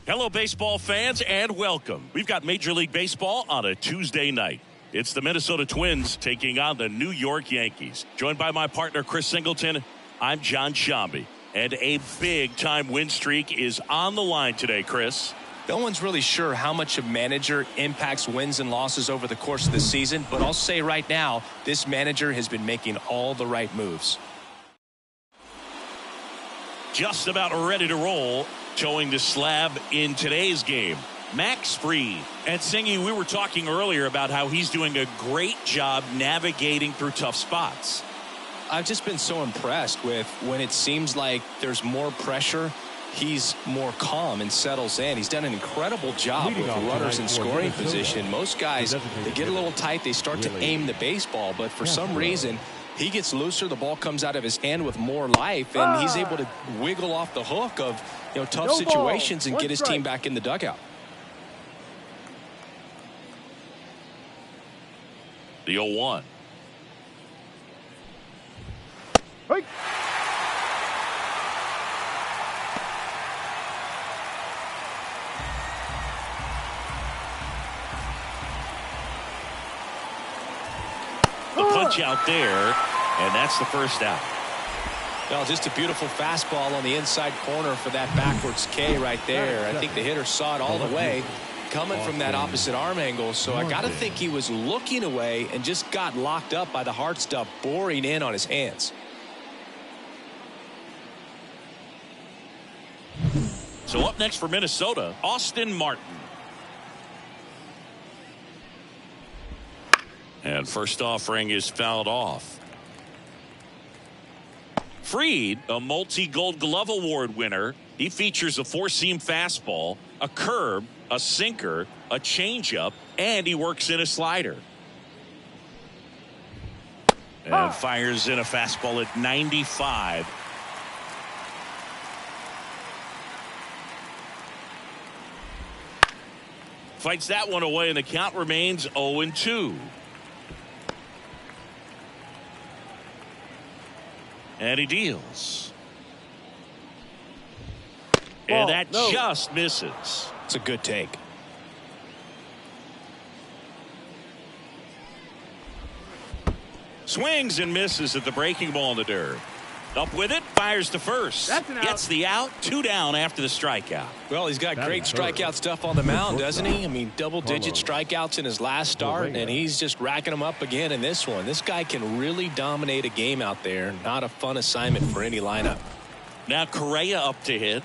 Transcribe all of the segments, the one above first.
Hello, baseball fans, and welcome. We've got Major League Baseball on a Tuesday night. It's the Minnesota Twins taking on the New York Yankees. Joined by my partner, Chris Singleton, I'm John Shambi. And a big-time win streak is on the line today, Chris. No one's really sure how much a manager impacts wins and losses over the course of the season, but I'll say right now, this manager has been making all the right moves. Just about ready to roll. Showing the slab in today's game, Max Fried. And Singy, we were talking earlier about how he's doing a great job navigating through tough spots. I've just been so impressed with when it seems like there's more pressure, he's more calm and settles in. He's done an incredible job with runners in scoring position. Most guys, they get a little tight, they start to aim the baseball, but for some reason, he gets looser, the ball comes out of his hand with more life, and he's able to wiggle off the hook of tough situations and get his team back in the dugout. The 0-1. Hey. The punch out there, and that's the first out. Well, just a beautiful fastball on the inside corner for that backwards K right there. I think the hitter saw it all the way coming from that opposite arm angle. So I got to think he was looking away and just got locked up by the hard stuff boring in on his hands. So up next for Minnesota, Austin Martin. And first offering is fouled off. Fried, a multi-Gold Glove Award winner. He features a four-seam fastball, a curve, a sinker, a changeup, and he works in a slider. And fires in a fastball at 95. Fights that one away, and the count remains 0-2. And he deals. And that just misses. It's a good take. Swings and misses at the breaking ball in the dirt. Up with it, fires to first. Gets the out, 2 down after the strikeout. Well, he's got great strikeout stuff on the mound, doesn't he? I mean, double-digit strikeouts in his last start, and he's just racking them up again in this one. This guy can really dominate a game out there. Not a fun assignment for any lineup. Now Correa up to hit.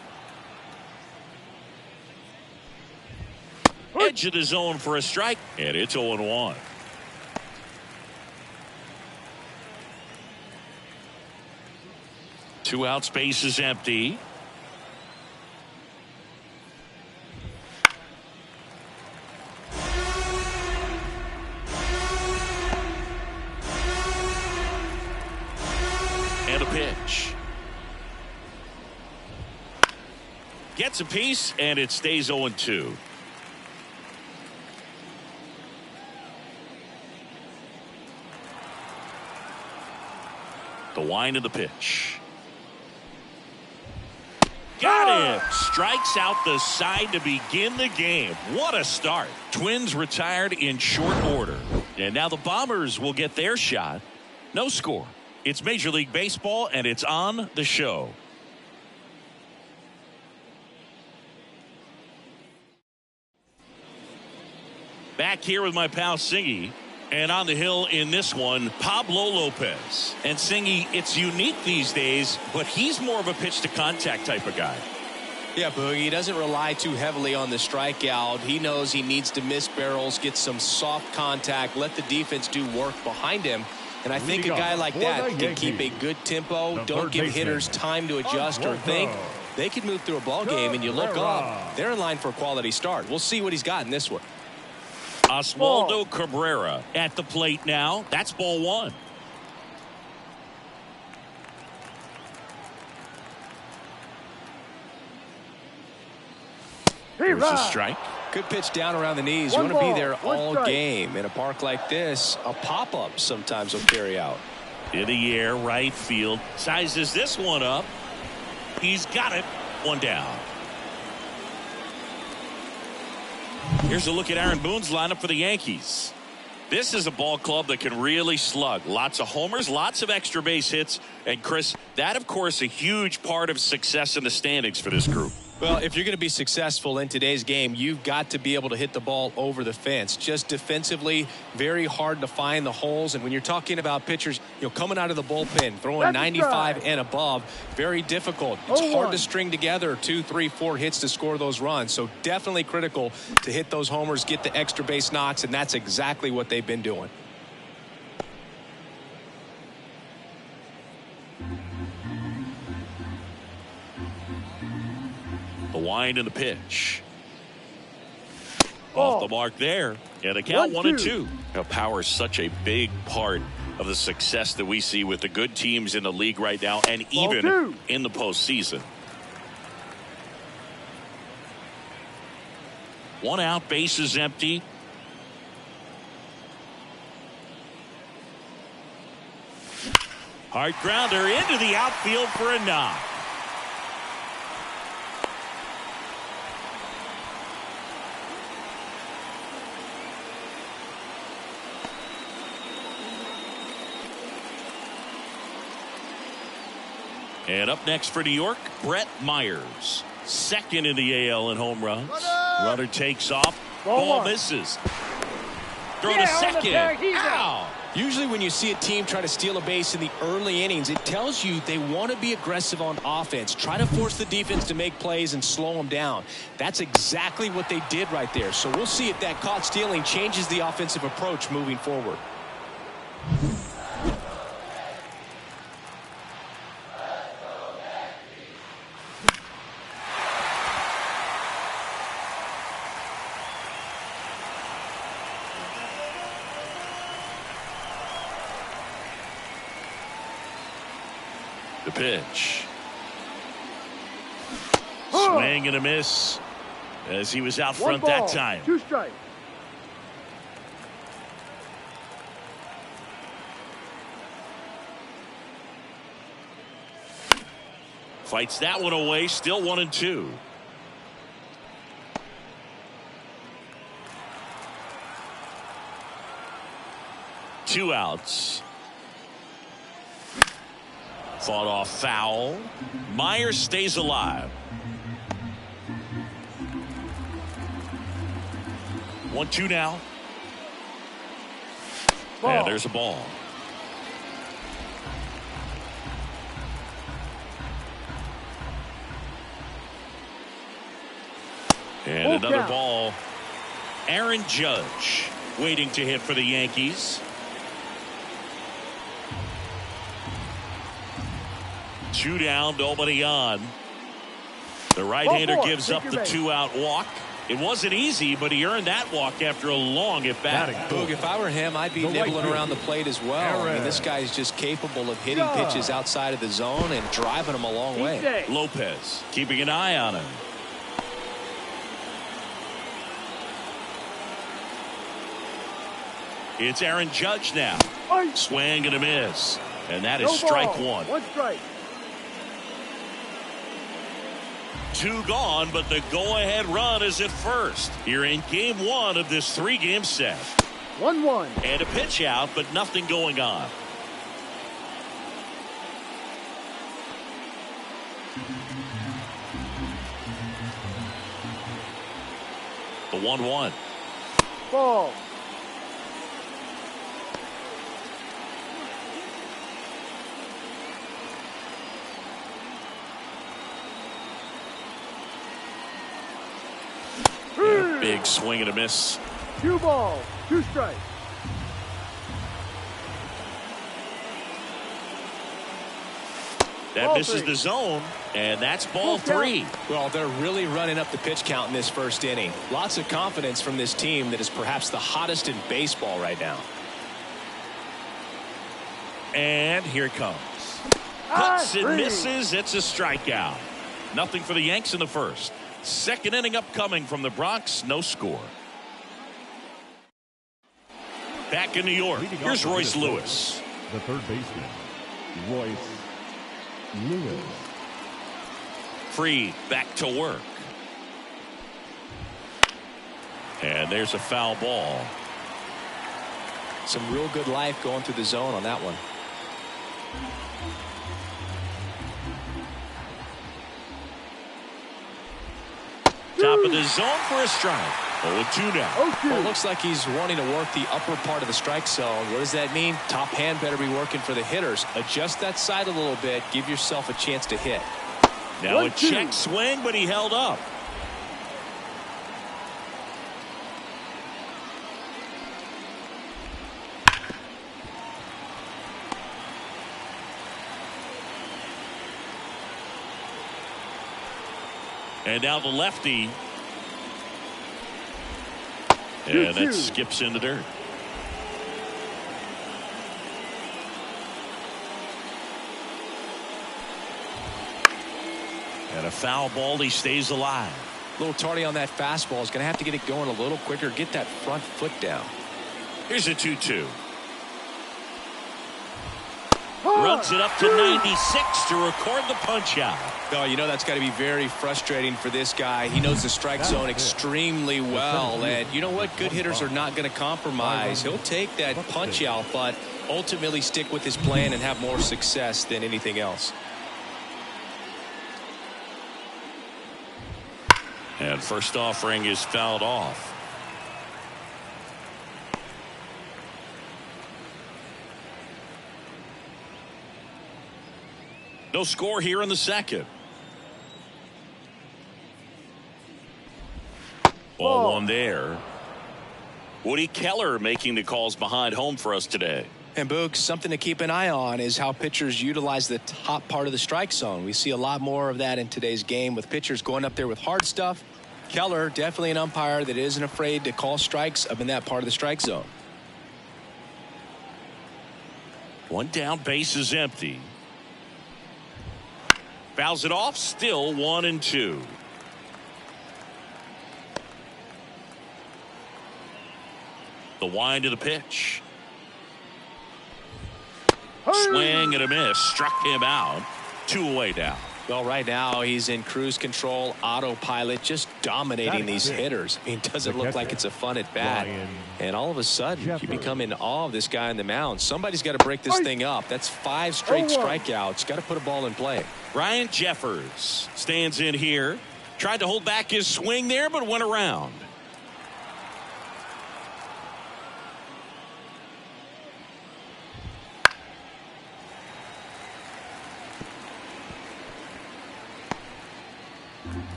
Edge of the zone for a strike, and it's 0-1. Two out, space is empty. And a pitch. Gets a piece, and it stays 0-2. The wind of the pitch. Got him. Strikes out the side to begin the game. What a start. Twins retired in short order. And now the Bombers will get their shot. No score. It's Major League Baseball, and it's on the show. Back here with my pal Singy. And on the hill in this one, Pablo Lopez. And Singy, it's unique these days, but he's more of a pitch-to-contact type of guy. Yeah, Boogie, he doesn't rely too heavily on the strikeout. He knows he needs to miss barrels, get some soft contact, let the defense do work behind him. And I think a guy like that can keep a good tempo, don't give hitters time to adjust or think. They can move through a ball game, and you look up, they're in line for a quality start. We'll see what he's got in this one. Oswaldo Cabrera at the plate now. That's ball one. Here's a strike. Good pitch down around the knees. You want to be there all game. In a park like this, a pop-up sometimes will carry out. In the air, right field. Sizes this one up. He's got it. One down. Here's a look at Aaron Boone's lineup for the Yankees. This is a ball club that can really slug. Lots of homers, lots of extra base hits. And, Chris, that, of course, a huge part of success in the standings for this group. Well, if you're going to be successful in today's game, you've got to be able to hit the ball over the fence. Just defensively, very hard to find the holes. And when you're talking about pitchers, coming out of the bullpen, throwing 95 and above, very difficult. It's hard to string together 2, 3, 4 hits to score those runs. So definitely critical to hit those homers, get the extra base knocks, and that's exactly what they've been doing. The wind and the pitch. Off the mark there. And the count 1-2. Now, power is such a big part of the success that we see with the good teams in the league right now and even in the postseason. 1 out, base is empty. Hard grounder into the outfield for a knock. And up next for New York, Brett Myers. Second in the AL in home runs. Runner takes off. Ball misses. Throw to second. Ow! Usually when you see a team try to steal a base in the early innings, it tells you they want to be aggressive on offense. Try to force the defense to make plays and slow them down. That's exactly what they did right there. So we'll see if that caught stealing changes the offensive approach moving forward. The pitch. Swing and a miss as he was out front that time. 2 strikes. Fights that one away. Still 1-2. Two outs. Fought off foul. Myers stays alive. 1-2 now. And there's a ball. And another ball. Aaron Judge waiting to hit for the Yankees. 2 down, nobody on. The right-hander gives up the 2-out walk. It wasn't easy, but he earned that walk after a long at-bat. Boog, if I were him, I'd be nibbling around the plate as well. I mean, this guy's just capable of hitting pitches outside of the zone and driving them a long way. Lopez keeping an eye on him. It's Aaron Judge now. Swing and a miss. And that is strike one. 1 strike. 2 gone, but the go-ahead run is at first. Here in game 1 of this 3-game set. 1-1. And a pitch out, but nothing going on. The 1-1. Ball. Big swing and a miss. 2 balls, 2 strikes. That misses the zone, and that's ball 3. Well, they're really running up the pitch count in this first inning. Lots of confidence from this team that is perhaps the hottest in baseball right now. And here it comes. Cuts and misses. It's a strikeout. Nothing for the Yanks in the first. Second inning upcoming from the Bronx. No score. Back in New York. Here's Royce Lewis. The third baseman, Royce Lewis. Free back to work. And there's a foul ball. Some real good life going through the zone on that one. Top of the zone for a strike. 0-2 now. Well, it looks like he's wanting to work the upper part of the strike zone. What does that mean? Top hand better be working for the hitters. Adjust that side a little bit. Give yourself a chance to hit. Now a check swing, but he held up. And now the lefty. And that skips in the dirt. And a foul ball. He stays alive. A little tardy on that fastball. He's going to have to get it going a little quicker. Get that front foot down. Here's a 2-2. Runs it up to 96 to record the punch out. Oh, you know that's got to be very frustrating for this guy. He knows the strike zone extremely well. And you know what? Good hitters are not going to compromise. He'll take that punch out, but ultimately stick with his plan and have more success than anything else. And first offering is fouled off. No score here in the second. Ball one there. Woody Keller making the calls behind home for us today. And Boog, something to keep an eye on is how pitchers utilize the top part of the strike zone. We see a lot more of that in today's game with pitchers going up there with hard stuff. Keller, definitely an umpire that isn't afraid to call strikes up in that part of the strike zone. One down, base is empty. Fouls it off, still 1-2. The wind of the pitch. Swing and a miss. Struck him out. 2 away now. Well, right now he's in cruise control, autopilot, just dominating these hitters. I mean, it doesn't look like it's a fun at bat. And all of a sudden, you become in awe of this guy on the mound. Somebody's got to break this thing up. That's 5 straight strikeouts. Got to put a ball in play. Ryan Jeffers stands in here. Tried to hold back his swing there, but went around.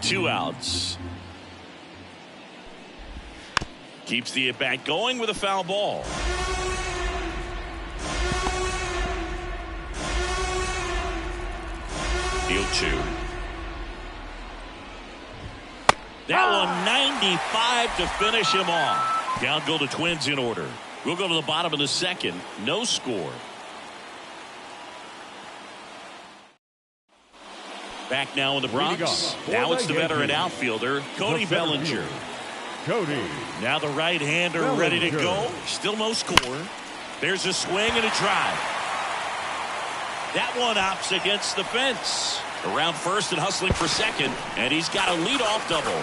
Two outs. Keeps the at-bat going with a foul ball. Deal 2. That one 95 to finish him off. Down go the Twins in order. We'll go to the bottom of the second. No score. Back now in the Bronx. Now it's the veteran outfielder, Cody Bellinger. Cody. Now the right-hander ready to go. Still no score. There's a swing and a drive. That one opts against the fence. Around first and hustling for second. And he's got a leadoff double.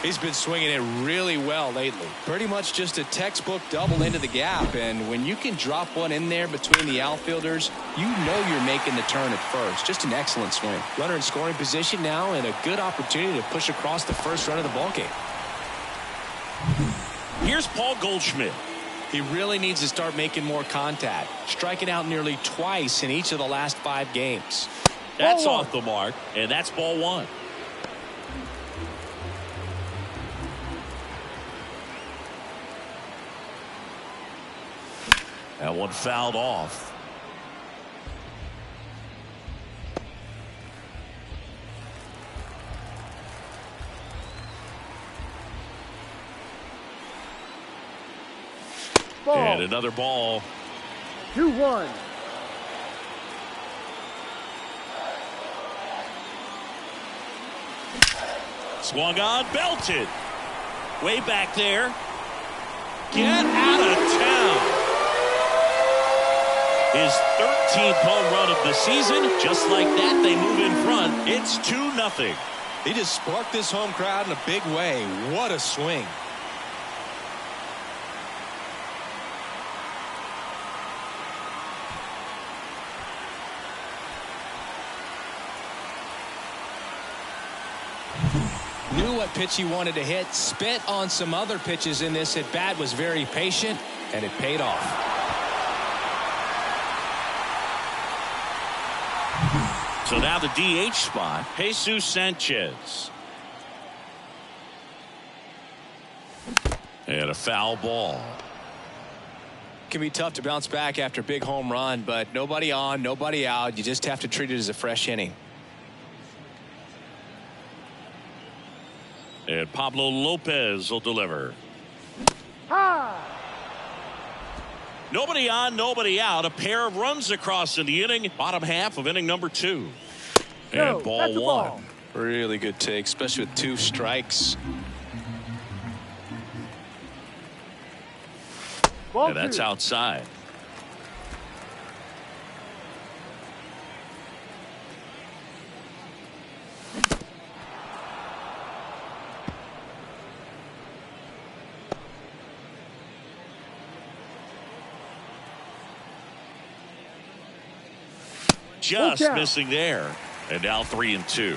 He's been swinging it really well lately. Pretty much just a textbook double into the gap. And when you can drop one in there between the outfielders, you know you're making the turn at first. Just an excellent swing. Runner in scoring position now and a good opportunity to push across the first run of the ballgame. Here's Paul Goldschmidt. He really needs to start making more contact. Striking out nearly twice in each of the last 5 games. That's off the mark, and that's ball 1. That one fouled off. Ball. And another ball. 2-1. Swung on, belted. Way back there. Get out of town. His 13th home run of the season. Just like that, they move in front. It's 2-0. He just sparked this home crowd in a big way. What a swing. Knew what pitch he wanted to hit. Spit on some other pitches in this at bat. Was very patient, and it paid off. So now the DH spot, Jesus Sanchez. And a foul ball. Can be tough to bounce back after a big home run, but nobody on, nobody out. You just have to treat it as a fresh inning. And Pablo Lopez will deliver. High. Nobody on, nobody out. A pair of runs across in the inning. Bottom half of inning number 2. No, And ball that's a one. ball. Really good take, especially with 2 strikes. Ball And that's two. outside. Just count. missing there. And now 3-2.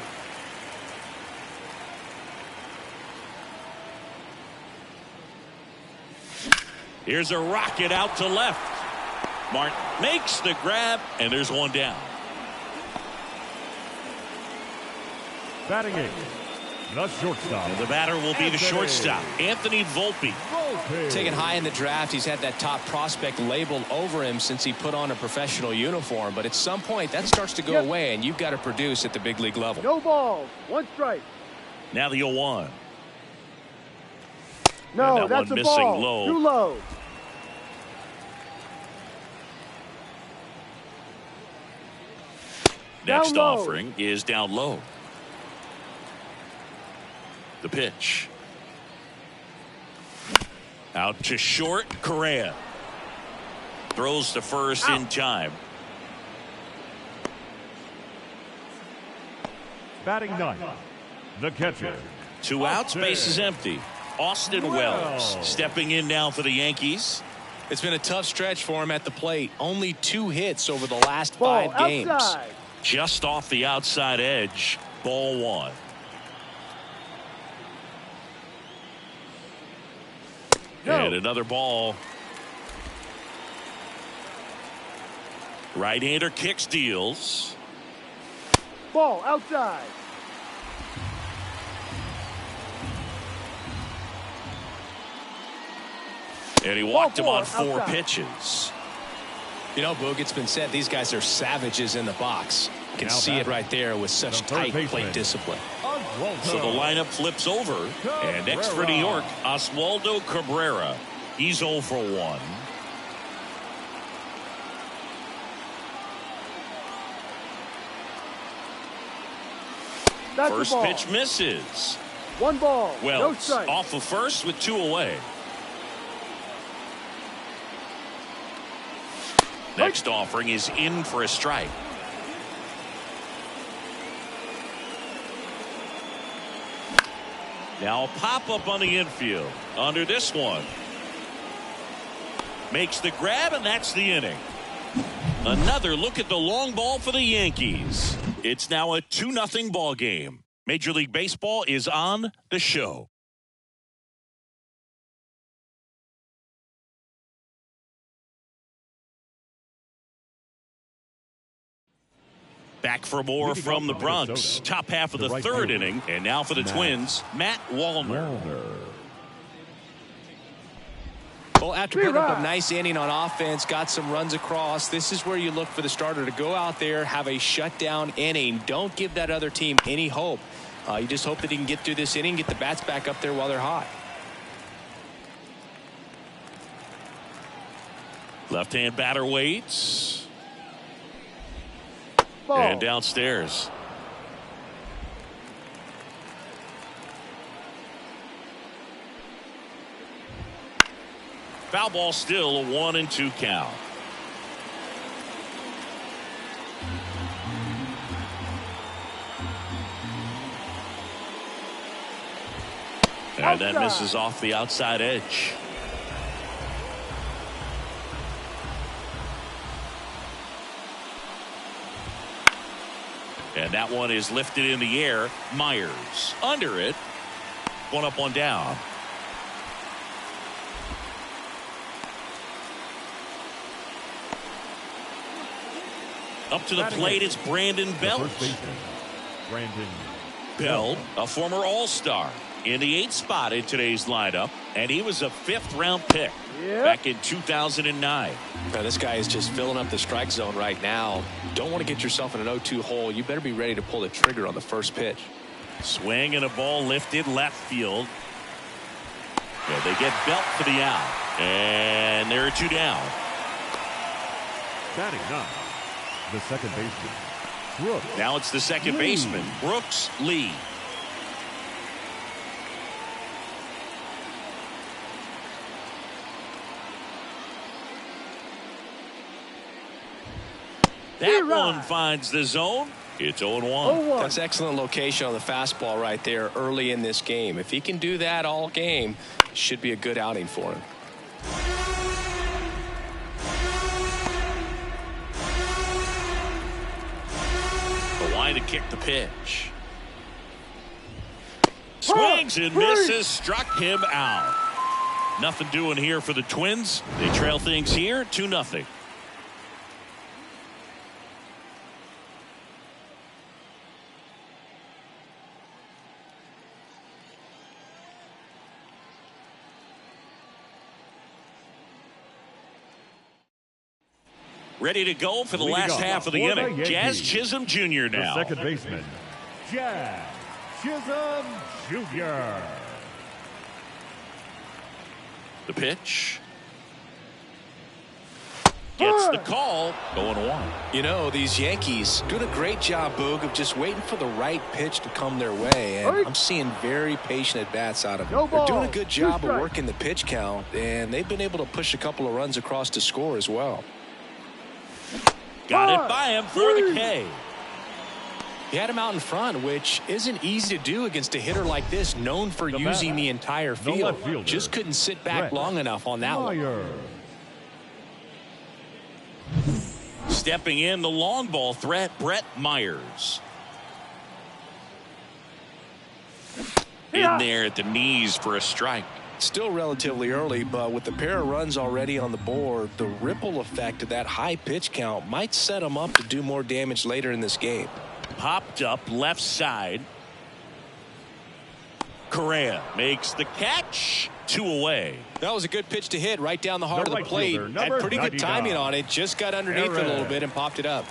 Here's a rocket out to left. Martin makes the grab, and there's one down. Batting eighth, the shortstop. And the batter will be the shortstop, Anthony Volpe. Taken high in the draft, he's had that top prospect labeled over him since he put on a professional uniform. But at some point, that starts to go away, and you've got to produce at the big league level. No balls. 1 strike. Now the 0-1. No, that that's one a missing ball. low. Too low. Next Down low. offering is down low. The pitch. Out to short, Correa. Throws to first in time. Batting ninth, the catcher. 2 outs, base is empty. Austin Wells stepping in now for the Yankees. It's been a tough stretch for him at the plate. Only 2 hits over the last Ball 5 games. outside. Just off the outside edge. Ball 1. No. And another ball. Right-hander kicks, deals. Ball outside. And he walked him Ball on 4 outside. pitches. You know, Boog, it's been said these guys are savages in the box. You can see it right there with such the third tight baseman. plate discipline. So the lineup flips over. And next for New York, Oswaldo Cabrera. He's 0 for 1. That's First a ball. pitch misses. 1 ball. No Wells strike. off of first with 2 away. Next offering is in for a strike. Now a pop-up on the infield. Under this one. Makes the grab, and that's the inning. Another look at the long ball for the Yankees. It's now a 2-0 ball game. Major League Baseball is on the show. Back for more from the Bronx. Top half of the third inning. And now for the Twins, Matt Wallner. Well, after putting up a nice inning on offense, got some runs across, this is where you look for the starter to go out there, have a shutdown inning. Don't give that other team any hope. You just hope that he can get through this inning, get the bats back up there while they're hot. Left-hand batter waits. Ball. And downstairs. Foul ball, still a 1-2 count. And that misses off the outside edge. And that one is lifted in the air. Myers under it. One up, one down. Up to the plate, it's Brandon Belt. Brandon Belt, a former All-Star, in the 8th spot in today's lineup, and he was a 5th-round pick back in 2009. Now, this guy is just filling up the strike zone right now. Don't want to get yourself in an 0-2 hole. You better be ready to pull the trigger on the first pitch. Swing and a ball lifted left field. Yeah, they get Belt for the out, and there are 2 down. Batting 9, the second baseman, Brooks. Now it's the second baseman, Brooks Lee. That one finds the zone. It's 0-1. That's excellent location on the fastball right there early in this game. If he can do that all game, should be a good outing for him. The line to kick the pitch. Swings and misses, struck him out. Nothing doing here for the Twins. They trail things here 2-0. Ready to go for the last half of the inning. Jazz Chisholm Jr. now. The second baseman, Jazz Chisholm Jr. The pitch. Gets the call. Going 1. You know, these Yankees doing a great job, Boog, of just waiting for the right pitch to come their way. And I'm seeing very patient at-bats out of them. They're doing a good job of working the pitch count, and they've been able to push a couple of runs across to score as well. Got it by him for the K. He had him out in front, which isn't easy to do against a hitter like this, known for using the entire field. Just couldn't sit back long enough on that one. Stepping in, the long ball threat, Brett Myers. In there at the knees for a strike. Still relatively early, but with the pair of runs already on the board, the ripple effect of that high pitch count might set him up to do more damage later in this game. Popped up left side. Correa makes the catch. 2 away. That was a good pitch to hit right down the heart of the plate. Had pretty good timing on it. Just got underneath it a little bit and popped it up.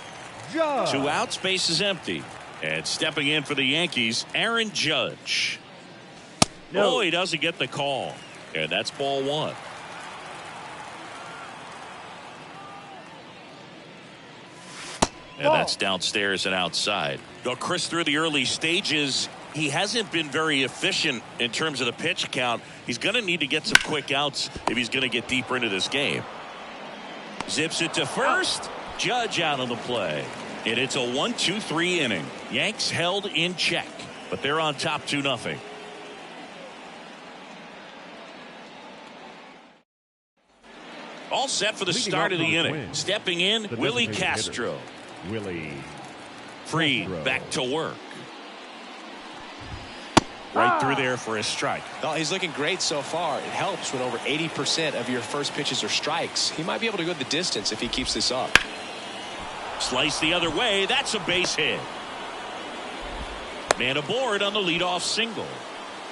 2 outs, base is empty. And stepping in for the Yankees, Aaron Judge. No, he doesn't get the call. And that's ball 1. And that's downstairs and outside. Now, Chris, through the early stages, he hasn't been very efficient in terms of the pitch count. He's going to need to get some quick outs if he's going to get deeper into this game. Zips it to first. Judge out of the play. And it's a 1-2-3 inning. Yanks held in check, but they're on top 2-0. All set for the start of the inning. Stepping in, Willie Castro. Willie. Free, back to work. Right through there for a strike. Well, he's looking great so far. It helps when over 80% of your first pitches are strikes. He might be able to go the distance if he keeps this up. Slice the other way. That's a base hit. Man aboard on the leadoff single.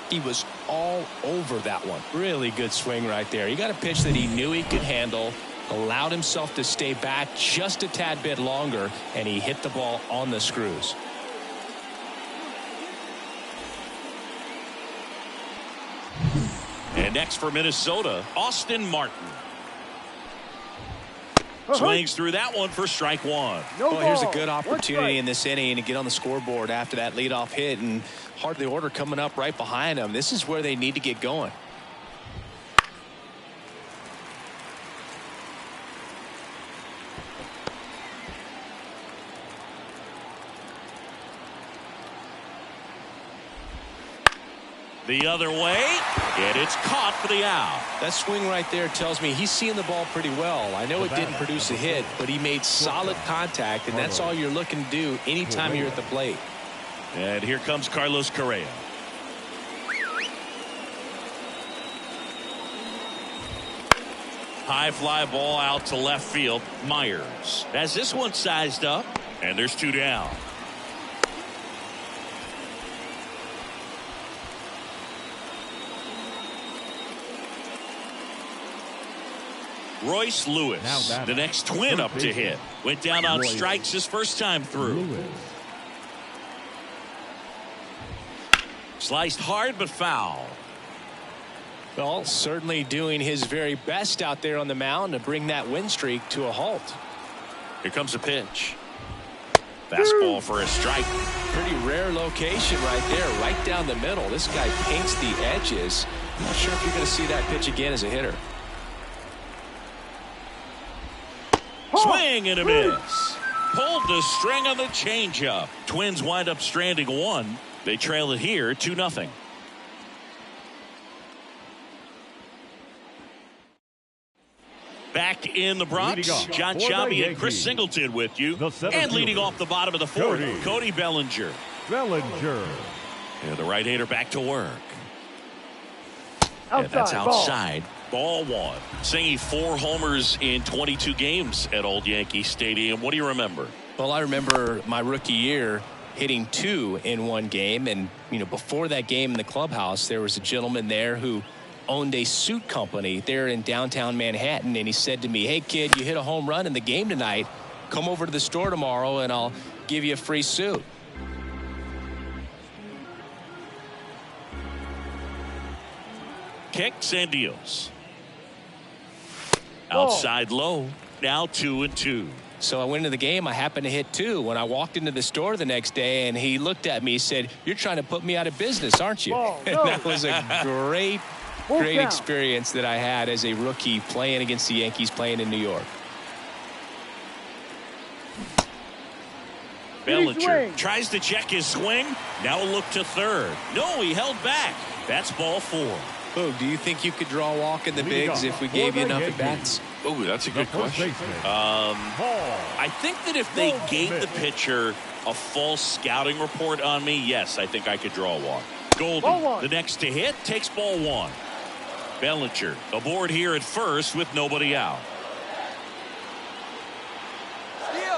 He was all over that one. Really good swing right there. He got a pitch that he knew he could handle, allowed himself to stay back just a tad bit longer, and he hit the ball on the screws. And next for Minnesota, Austin Martin. Swings through that one for strike 1. Well, here's a good opportunity in this inning to get on the scoreboard after that leadoff hit, and heart of the order coming up right behind him. This is where they need to get going. The other way, and it's caught for the out. That swing right there tells me he's seeing the ball pretty well. I know it didn't produce a hit, but he made solid contact, and that's all you're looking to do anytime you're at the plate. And here comes Carlos Correa. High fly ball out to left field. Myers has this one sized up, and there's 2 down. Royce Lewis, the next Twin up to hit. Went down on strikes his first time through. Sliced hard but foul. Well, certainly doing his very best out there on the mound to bring that win streak to a halt. Here comes a pitch. Fastball for a strike. Pretty rare location right there, right down the middle. This guy paints the edges. Not sure if you're going to see that pitch again as a hitter. Swing and a miss. Pulled the string on the changeup. Twins wind up stranding 1. They trail it here 2-0. Back in the Bronx, John Shabby and Chris Singleton with you. And leading off the bottom of the 4th, Cody Bellinger. And the right-hander back to work. And that's outside. Ball 1. Singy 4 homers in 22 games at Old Yankee Stadium. What do you remember? Well, I remember my rookie year hitting 2 in one game. And, before that game in the clubhouse, there was a gentleman there who owned a suit company there in downtown Manhattan. And he said to me, "Hey, kid, you hit a home run in the game tonight. Come over to the store tomorrow and I'll give you a free suit." Kicks and deals. Outside low. Now 2-2. So I went into the game. I happened to hit 2 when I walked into the store the next day, and he looked at me and said, "You're trying to put me out of business, aren't you?" And that was a great experience that I had as a rookie playing against the Yankees, playing in New York. Bellinger tries to check his swing. Now a look to third. No, he held back. That's ball 4. Oh, do you think you could draw a walk in the bigs if we gave you enough at bats? Oh, that's a good question. I think that if they gave the pitcher a full scouting report on me, yes, I think I could draw a walk. Goldie, the next to hit, takes ball 1. Bellinger aboard here at first with nobody out.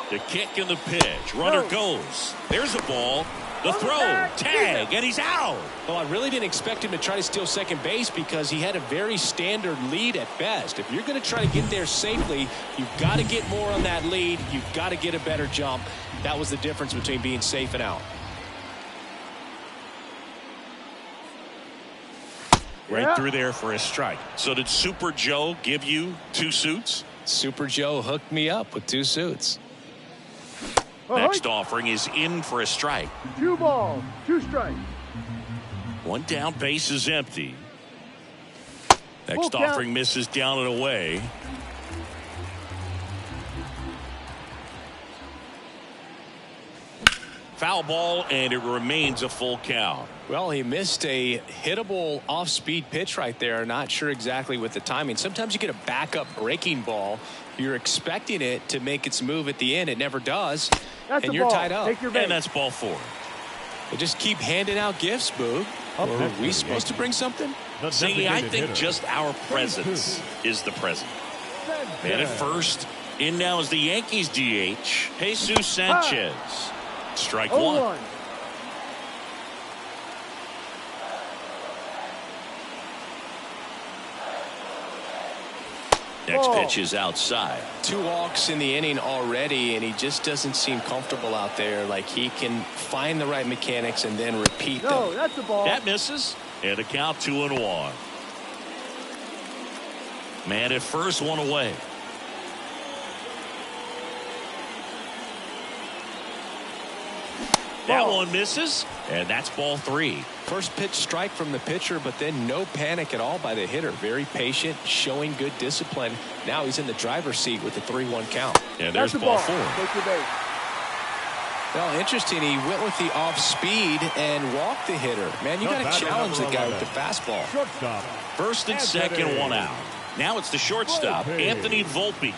The kick and the pitch. Runner goes. There's a ball. The throw, tag, and he's out. Well, I really didn't expect him to try to steal second base because he had a very standard lead at best. If you're going to try to get there safely, you've got to get more on that lead. You've got to get a better jump. That was the difference between being safe and out. Right through there for a strike. So did Super Joe give you 2 suits? Super Joe hooked me up with 2 suits. Next offering is in for a strike. 2 balls, 2 strikes. 1 down, base is empty. Next offering misses down and away. Foul ball, and it remains a full count. Well, he missed a hittable off-speed pitch right there. Not sure exactly with the timing. Sometimes you get a backup breaking ball. You're expecting it to make its move at the end. It never does. And you're tied up. And that's ball 4. They just keep handing out gifts, Boog. Are we supposed to bring something? See, I think just our presence is the present. And at first, in now is the Yankees DH, Jesus Sanchez. Strike 1. Next pitch is outside. 2 walks in the inning already, and he just doesn't seem comfortable out there. Like he can find the right mechanics and then repeat them. No, that's the ball. That misses. And a count 2-1. Man at first, 1 away. That one misses, and that's ball 3. First pitch strike from the pitcher, but then no panic at all by the hitter. Very patient, showing good discipline. Now he's in the driver's seat with the 3-1 count. And there's ball 4. Take your base. Well, interesting. He went with the off speed and walked the hitter. Man, you got to challenge the guy with the fastball. Shortstop. First and second, one out. Now it's the shortstop, Anthony Volpe.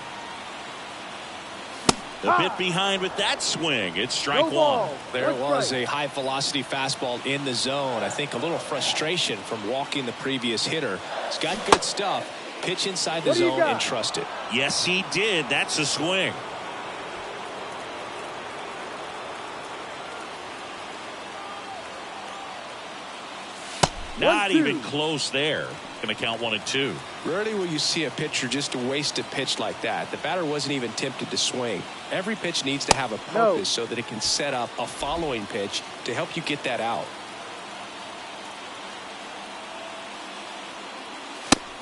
A bit behind with that swing. It's strike one. There was a high velocity fastball in the zone. I think a little frustration from walking the previous hitter. He's got good stuff. Pitch inside the zone and trust it. Yes, he did. That's a swing. Not even close there. Going to count 1-2. Rarely will you see a pitcher just waste a pitch like that. The batter wasn't even tempted to swing. Every pitch needs to have a purpose so that it can set up a following pitch to help you get that out.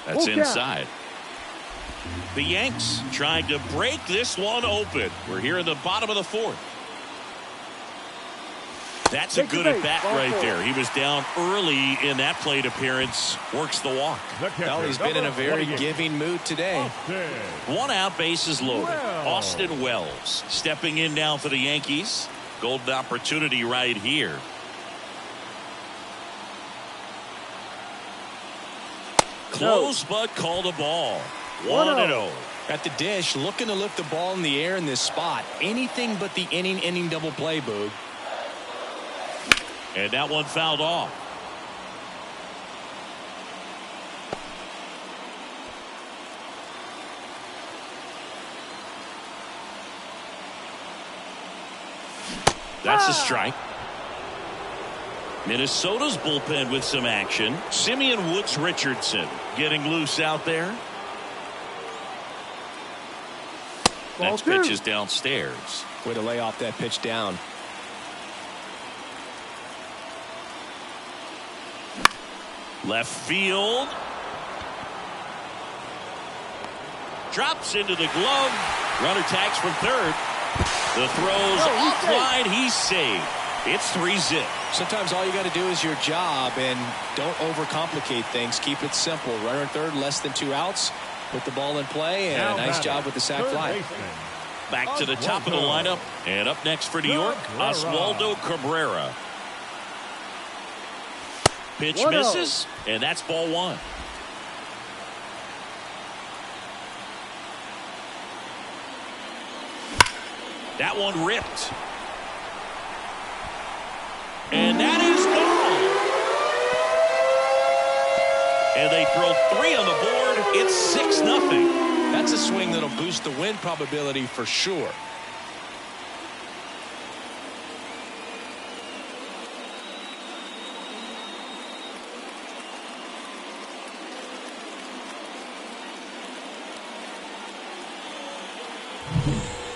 That's inside. The Yanks trying to break this one open. We're here in the bottom of the fourth. That's a good at bat right there. He was down early in that plate appearance. Works the walk. Well, he's been in a very giving mood today. One out, bases loaded. Austin Wells stepping in now for the Yankees. Golden opportunity right here. Close, but called a ball. 1-0. At the dish, looking to lift the ball in the air in this spot. Anything but the inning double play, Boog. And that one fouled off. That's a strike. Minnesota's bullpen with some action. Simeon Woods Richardson getting loose out there. Next pitch is downstairs. Way to lay off that pitch down. Left field. Drops into the glove. Runner tags from third. The throw's offline. He's saved. It's 3-zip. Sometimes all you got to do is your job and don't overcomplicate things. Keep it simple. Runner at third, less than 2 outs. Put the ball in play, and nice job with the sac fly. Back to the top of the lineup. And up next for New York, Oswaldo Cabrera. Pitch misses, and that's ball one. That one ripped. And that is gone. And they throw 3 on the board. It's 6-0. That's a swing that'll boost the win probability for sure.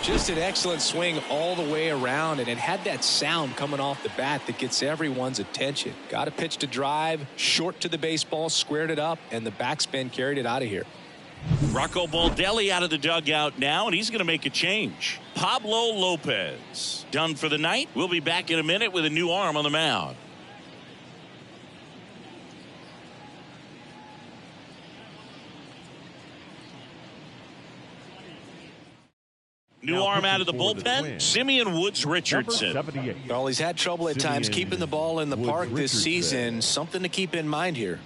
Just an excellent swing all the way around, and it had that sound coming off the bat that gets everyone's attention. Got a pitch to drive, short to the baseball, squared it up, and the backspin carried it out of here. Rocco Baldelli out of the dugout now, and he's going to make a change. Pablo Lopez done for the night. We'll be back in a minute with a new arm on the mound. New arm out of the bullpen, Simeon Woods Richardson. Well, he's had trouble at times keeping the ball in the park this season. Something to keep in mind here.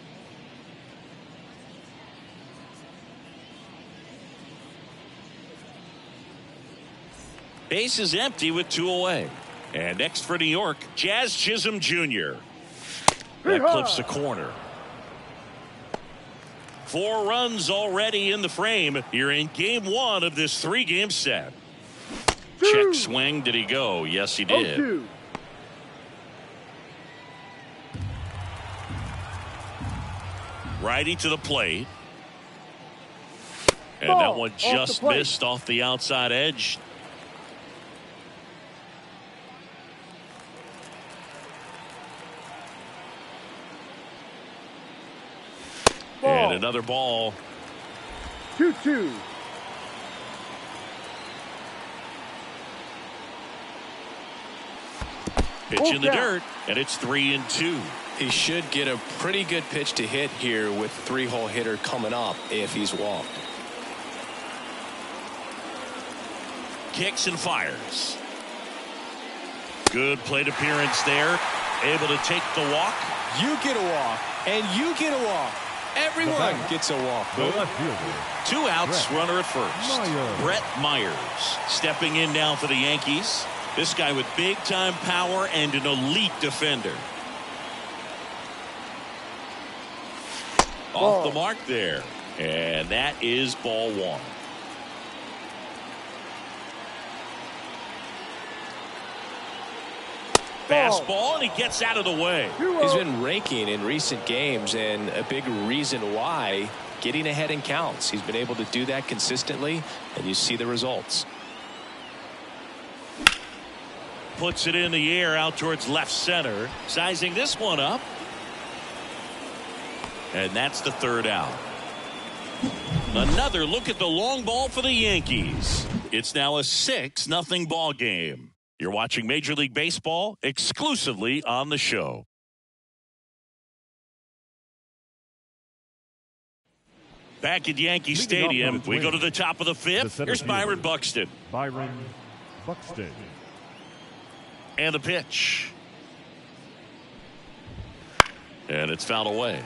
Base is empty with 2 away. And next for New York, Jazz Chisholm Jr. That clips the corner. 4 runs already in the frame. You're in game 1 of this 3-game set. Check swing. Did he go? Yes, he did. Righty to the plate. And that one just missed off the outside edge. And another ball. 2-2. Pitch in the dirt, and it's 3-2. He should get a pretty good pitch to hit here with 3-hole hitter coming up if he's walked. Kicks and fires. Good plate appearance there. Able to take the walk. You get a walk, and you get a walk. Everyone gets a walk. The left fielder. 2 outs, runner at first. Brett Myers stepping in now for the Yankees. This guy with big-time power and an elite defender. Off the mark there. And that is ball 1. Fastball, and he gets out of the way. He's been raking in recent games, and a big reason why, getting ahead in counts. He's been able to do that consistently, and you see the results. Puts it in the air out towards left center. Sizing this one up. And that's the 3rd out. Another look at the long ball for the Yankees. It's now a 6-0 ball game. You're watching Major League Baseball exclusively on the show. Back at Yankee Stadium, we go to the top of the 5th. Here's Byron Buxton. Byron Buxton. And the pitch. And it's fouled away.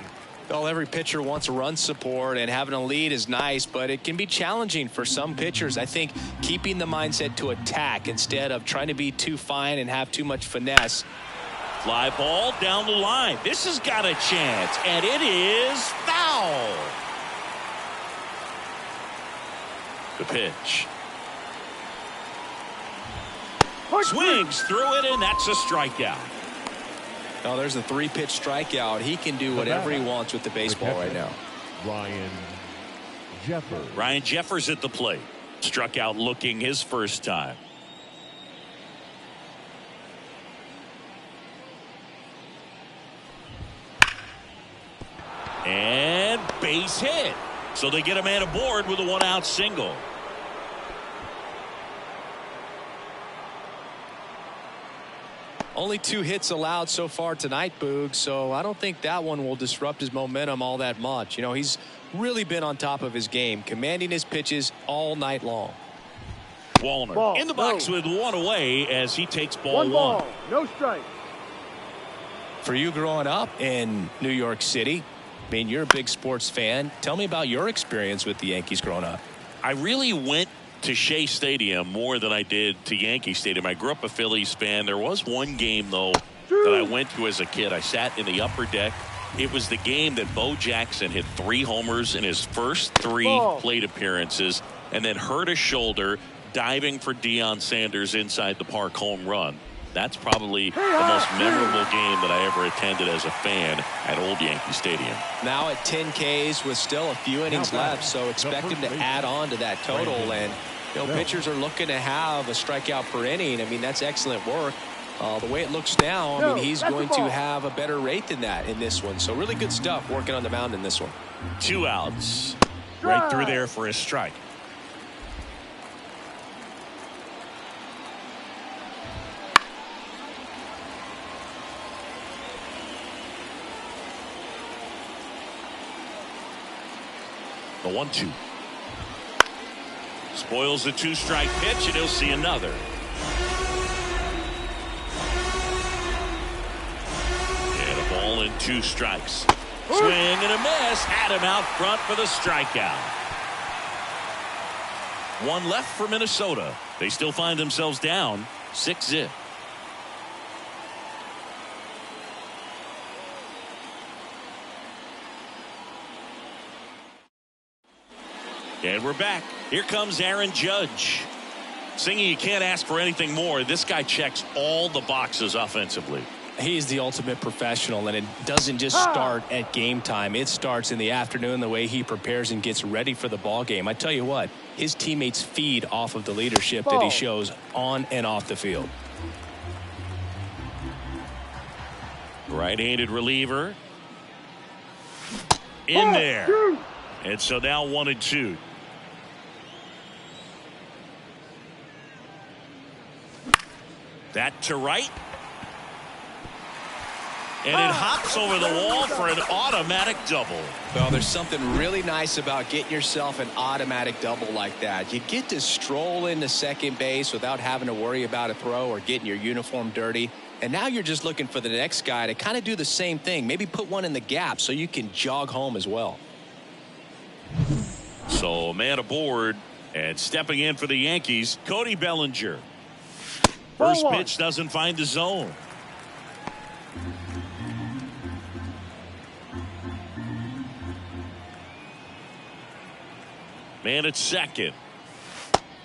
Well, every pitcher wants run support, and having a lead is nice, but it can be challenging for some pitchers. I think keeping the mindset to attack instead of trying to be too fine and have too much finesse. Fly ball down the line. This has got a chance, and it is foul. The pitch. Swings through it, and that's a strikeout. Oh, there's a 3-pitch strikeout. He can do whatever he wants with the baseball right now. Ryan Jeffers. Ryan Jeffers at the plate. Struck out looking his first time. And base hit. So they get a man aboard with a 1-out single. Only 2 hits allowed so far tonight, Boog, so I don't think that one will disrupt his momentum all that much. You know, he's really been on top of his game, commanding his pitches all night long. Wallner in the box with 1 away as he takes ball 1. Ball, no strike. For you growing up in New York City, I mean, you're a big sports fan. Tell me about your experience with the Yankees growing up. I really went to Shea Stadium more than I did to Yankee Stadium. I grew up a Phillies fan. There was one game, though, that I went to as a kid. I sat in the upper deck. It was the game that Bo Jackson hit 3 homers in his first 3 plate appearances and then hurt his shoulder diving for Deion Sanders' inside the park home run. That's probably the most memorable game that I ever attended as a fan at Old Yankee Stadium. Now at 10 Ks with still a few innings left, so expect him to add on to that total. And, you know, pitchers are looking to have a strikeout per inning. I mean, that's excellent work. The way it looks now, I mean, he's going to have a better rate than that in this one. So really good stuff working on the mound in this one. 2 outs. Right through there for a strike. The 1-2. Spoils the 2-strike pitch, and he'll see another. And a ball and 2 strikes. Swing and a miss. Had him out front for the strikeout. 1 left for Minnesota. They still find themselves down 6-0. And we're back. Here comes Aaron Judge. Singing, you can't ask for anything more. This guy checks all the boxes offensively. He's the ultimate professional, and it doesn't just start at game time. It starts in the afternoon, the way he prepares and gets ready for the ball game. I tell you what, his teammates feed off of the leadership that he shows on and off the field. Right-handed reliever. In there. And so now 1-2. That to right. And it hops over the wall for an automatic double. Well, there's something really nice about getting yourself an automatic double like that. You get to stroll into second base without having to worry about a throw or getting your uniform dirty. And now you're just looking for the next guy to kind of do the same thing. Maybe put one in the gap so you can jog home as well. So a man aboard, and stepping in for the Yankees, Cody Bellinger. First pitch doesn't find the zone. Man at second.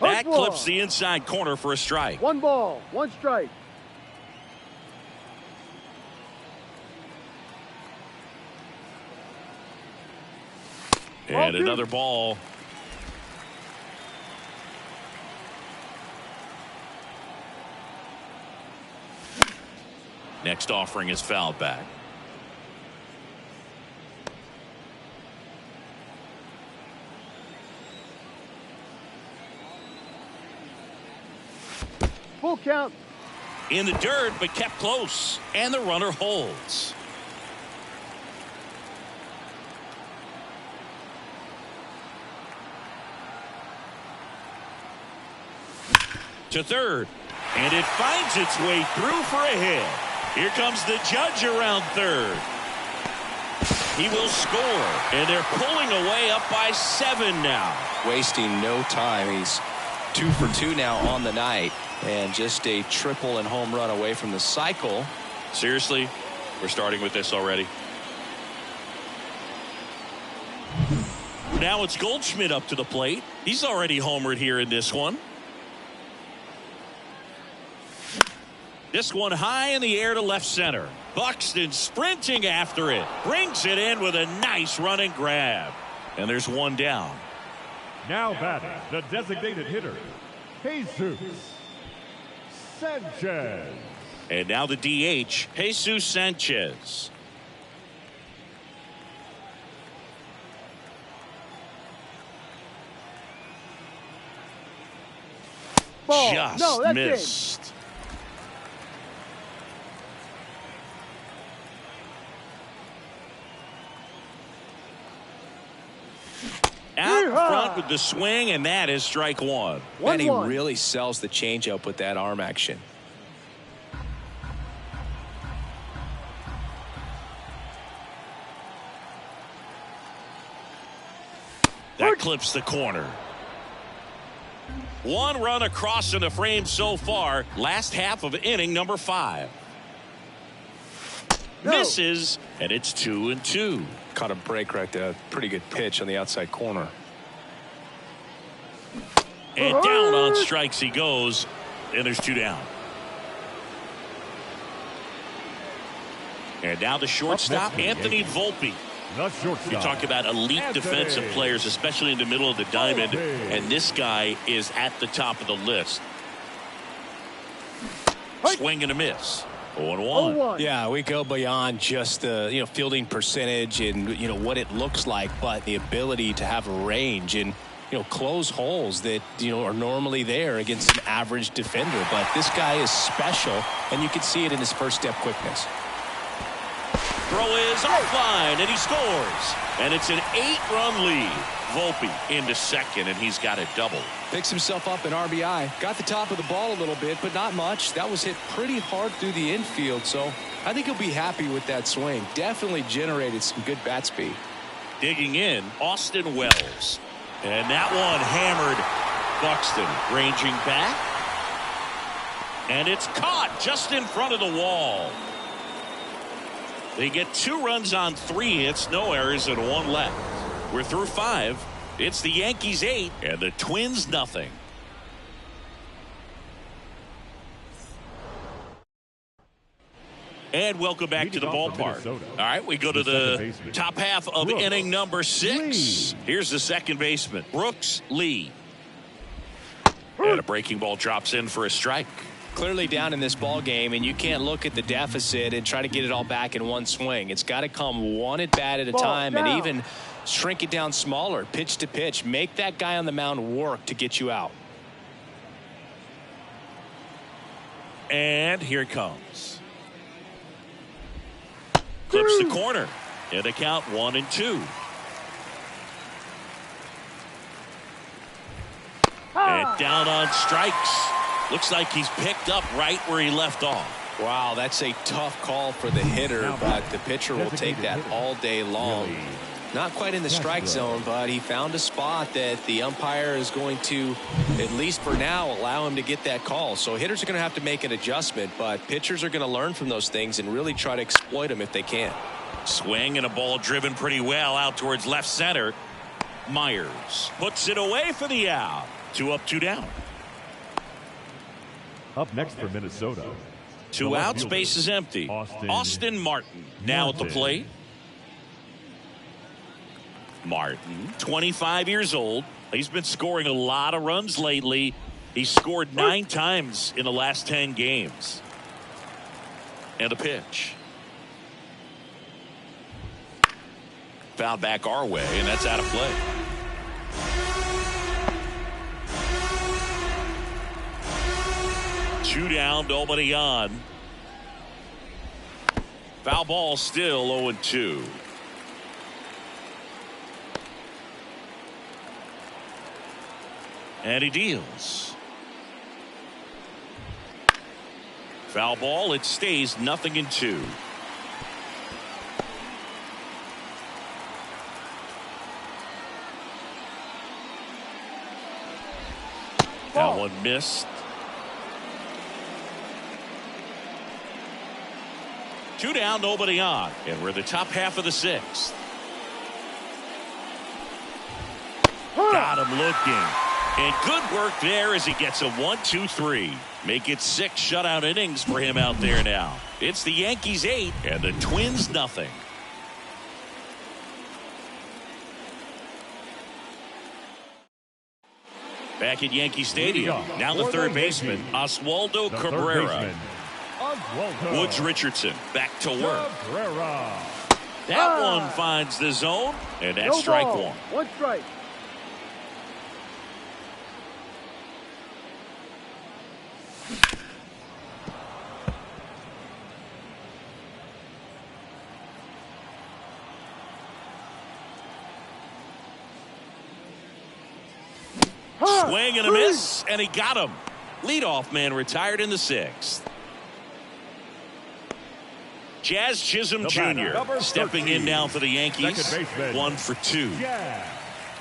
That clips the inside corner for a strike. 1 ball, 1 strike. And another ball. Next offering is fouled back. Full count. In the dirt, but kept close. And the runner holds. To third. And it finds its way through for a hit. Here comes the judge around third. He will score. And they're pulling away up by 7 now. Wasting no time. He's 2 for 2 now on the night. And just a triple and home run away from the cycle. Seriously, we're starting with this already. Now it's Goldschmidt up to the plate. He's already homered here in this one. This one high in the air to left center. Buxton sprinting after it. Brings it in with a nice running grab. And there's one down. Now batting, the designated hitter, Jesus Sanchez. And now the DH, Jesus Sanchez. Ball. Just no, that's missed. Out in front with the swing, and that is strike one. And he really sells the changeup with that arm action. That clips the corner. 1 run across in the frame so far. Last half of inning number 5. Misses, and it's 2-2. Caught a break right there. Pretty good pitch on the outside corner. And down on strikes he goes, and there's 2 down. And now the shortstop, Anthony Volpe. The shortstop. You talk about elite defensive players, especially in the middle of the diamond, and this guy is at the top of the list. Swing and a miss. 0-1. Yeah, we go beyond just the fielding percentage and what it looks like, but the ability to have range and close holes that are normally there against an average defender. But this guy is special, and you can see it in his first step quickness. Throw is offline, and he scores. And it's an 8-run lead. Volpe into second, and he's got a double. Picks himself up an RBI. Got the top of the ball a little bit, but not much. That was hit pretty hard through the infield, so I think he'll be happy with that swing. Definitely generated some good bat speed. Digging in, Austin Wells. And that one hammered. Buxton ranging back. And it's caught just in front of the wall. They get 2 runs on 3 hits, no errors, and 1 left. We're through 5. It's the Yankees 8 and the Twins nothing. And welcome back to the ballpark. All right, we go to the top half of inning number 6. Here's the second baseman, Brooks Lee. And a breaking ball drops in for a strike. Clearly down in this ball game, and you can't look at the deficit and try to get it all back in one swing. It's got to come one at bat at a time, and even shrink it down smaller, pitch to pitch. Make that guy on the mound work to get you out. And here it comes. clips the corner. And the count 1-2. And down on strikes. Looks like he's picked up right where he left off. Wow, that's a tough call for the hitter, but the pitcher will take that all day long. Not quite in the strike zone, but he found a spot that the umpire is going to, at least for now, allow him to get that call. So hitters are going to have to make an adjustment, but pitchers are going to learn from those things and really try to exploit them if they can. Swing and a ball driven pretty well out towards left center. Myers puts it away for the out. 2 up, 2 down. Up next for Minnesota. 2 outs, base is empty. Austin Martin now at the plate. Martin, 25 years old. He's been scoring a lot of runs lately. He's scored 9 times in the last 10 games. And a pitch. Foul back our way, and that's out of play. Two down, nobody on. Foul ball, still 0-2. And he deals. Foul ball, it stays 0-2. That one missed. 2 down, nobody on. And we're in the top half of the 6th. Got him looking. And good work there as he gets a 1-2-3. Make it 6 shutout innings for him out there now. It's the Yankees 8 and the Twins nothing. Back at Yankee Stadium. Now the third baseman, Oswaldo Cabrera. Woods Richardson back to work. That one finds the zone, and that's strike 1. 1 strike. Swing and a miss, and he got him. Leadoff man retired in the 6th. Jazz Chisholm Jr. stepping in now for the Yankees. 1 for 2. Jazz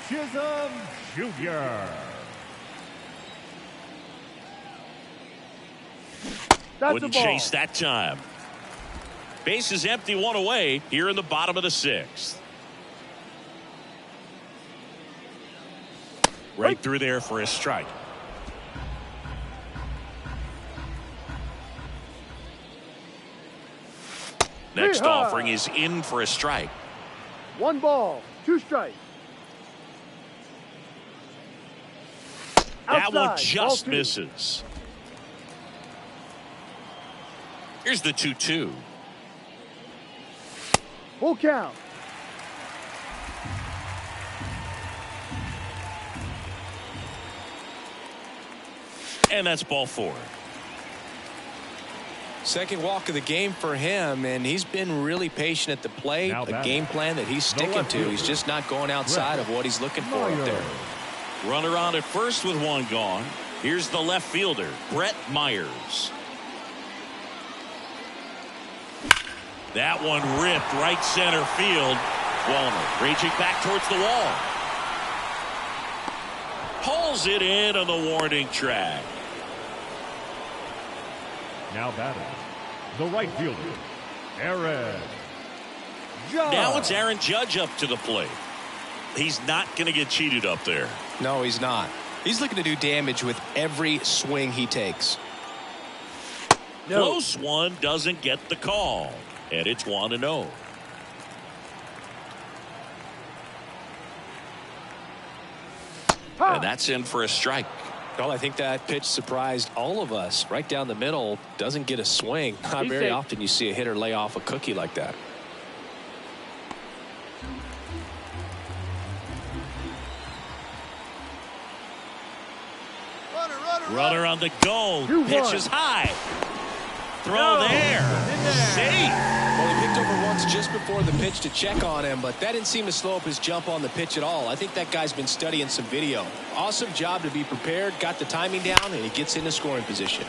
Chisholm Jr. Wouldn't chase that time. Base is empty, 1 away here in the bottom of the 6th. Right through there for a strike. Next offering is in for a strike. 1 ball, 2 strikes. That one just misses. Here's the 2-2. Full count. And that's ball 4. Second walk of the game for him, and he's been really patient at the plate. A game plan that he's sticking to. He's just not going outside of what he's looking for up there. Runner on at first with 1 gone. Here's the left fielder, Brett Myers. That one ripped right center field. Wallner reaching back towards the wall. Pulls it in on the warning track. Now batting, the right fielder, Aaron Judge. Now it's Aaron Judge up to the plate. He's not going to get cheated up there. No, he's not. He's looking to do damage with every swing he takes. Close one, doesn't get the call. And it's 1-0. And that's in for a strike. Well, I think that pitch surprised all of us. Right down the middle, doesn't get a swing. Not very often you see a hitter lay off a cookie like that. Runner on the go. Pitch is high. throw there. Safe. Well, he picked over once just before the pitch to check on him, but that didn't seem to slow up his jump on the pitch at all. I think that guy's been studying some video. Awesome job to be prepared, got the timing down, and he gets into scoring position.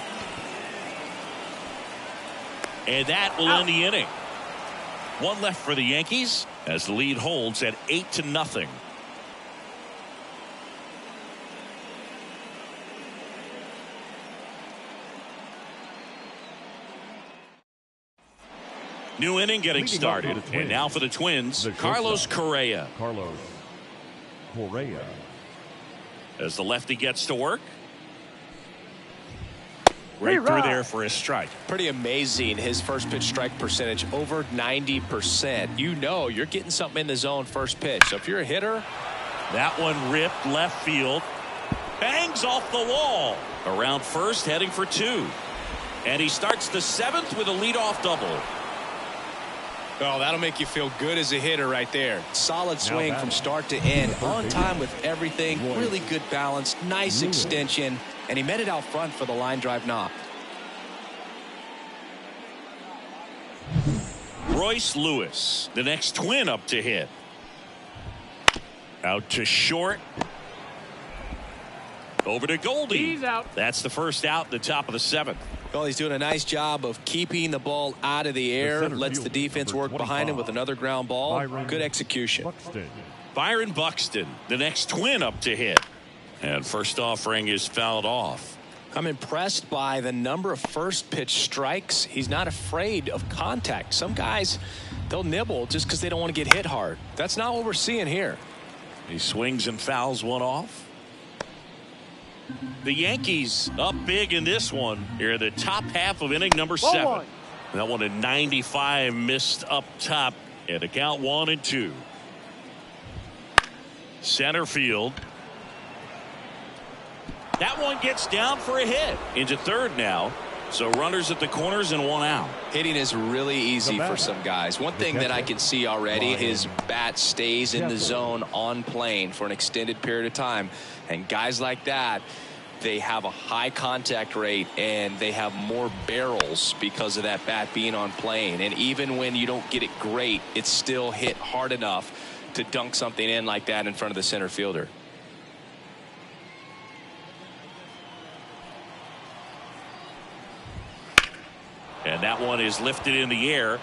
And that will end the inning. One left for the Yankees as the lead holds at 8-0. New inning getting started. And now for the Twins, Carlos Correa. Carlos Correa. As the lefty gets to work. Right through there for a strike. Pretty amazing. His first pitch strike percentage over 90%. You know you're getting something in the zone first pitch. So if you're a hitter. That one ripped left field. Bangs off the wall. Around first, heading for two. And he starts the seventh with a leadoff double. Oh, that'll make you feel good as a hitter right there. Solid swing from start to end. On time with everything. Really good balance. Nice extension. And he met it out front for the line drive knock. Royce Lewis, the next Twin up to hit. Out to short. Over to Goldie. He's out. That's the first out, the top of the seventh. Well, he's doing a nice job of keeping the ball out of the air. Lets the defense work behind him with another ground ball. Good execution. Byron Buxton, the next Twin up to hit. And first offering is fouled off. I'm impressed by the number of first pitch strikes. He's not afraid of contact. Some guys, they'll nibble just because they don't want to get hit hard. That's not what we're seeing here. He swings and fouls one off. The Yankees up big in this one. Here, the top half of inning number 7. That one at 95 missed up top. And the count 1-2. Center field. That one gets down for a hit. Into third now. So runners at the corners and one out. Hitting is really easy for some guys. One thing that I can see already, his bat stays in the zone on plane for an extended period of time. And guys like that, they have a high contact rate and they have more barrels because of that bat being on plane. And even when you don't get it great, it's still hit hard enough to dunk something in like that in front of the center fielder. And that one is lifted in the air.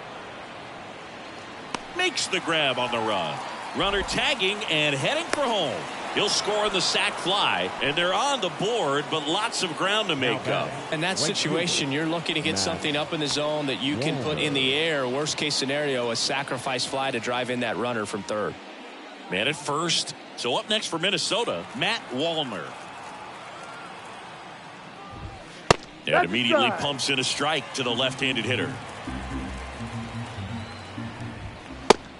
Makes the grab on the run. Runner tagging and heading for home. He'll score on the sac fly, and they're on the board, but lots of ground to make up. In that situation, you're looking to get something up in the zone that you can put in the air. Worst case scenario, a sacrifice fly to drive in that runner from third. Man at first. So up next for Minnesota, Matt Wallner. And immediately pumps in a strike to the left-handed hitter.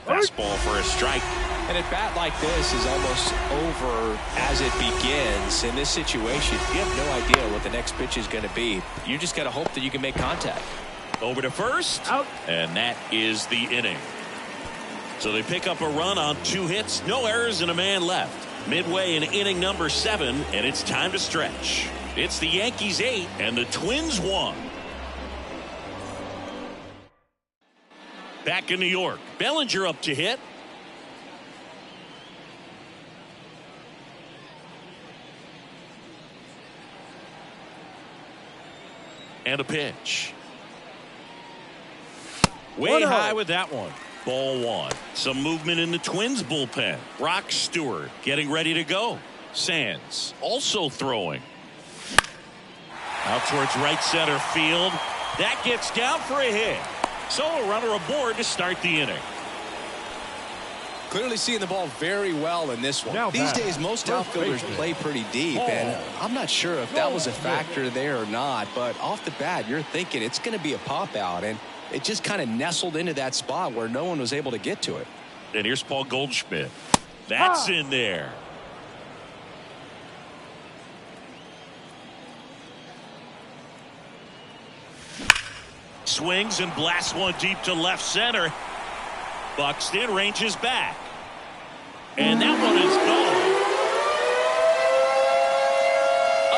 Fastball for a strike. And a bat like this is almost over as it begins. In this situation, you have no idea what the next pitch is going to be. You just got to hope that you can make contact. Over to first. Out. And that is the inning. So they pick up a run on 2 hits, no errors, and a man left. Midway in inning number 7, and it's time to stretch. It's the Yankees 8 and the Twins 1. Back in New York, Bellinger up to hit. And a pitch. Way high with that one. Ball 1. Some movement in the Twins bullpen. Brock Stewart getting ready to go. Sands also throwing. Out towards right center field. That gets down for a hit. So a runner aboard to start the inning. Clearly seeing the ball very well in this one. These days, most outfielders play pretty deep, and I'm not sure if that was a factor there or not, but off the bat, you're thinking it's going to be a pop out, and it just kind of nestled into that spot where no one was able to get to it. And here's Paul Goldschmidt. That's in there. Swings and blasts one deep to left center. Buxton ranges back. And that one is gone.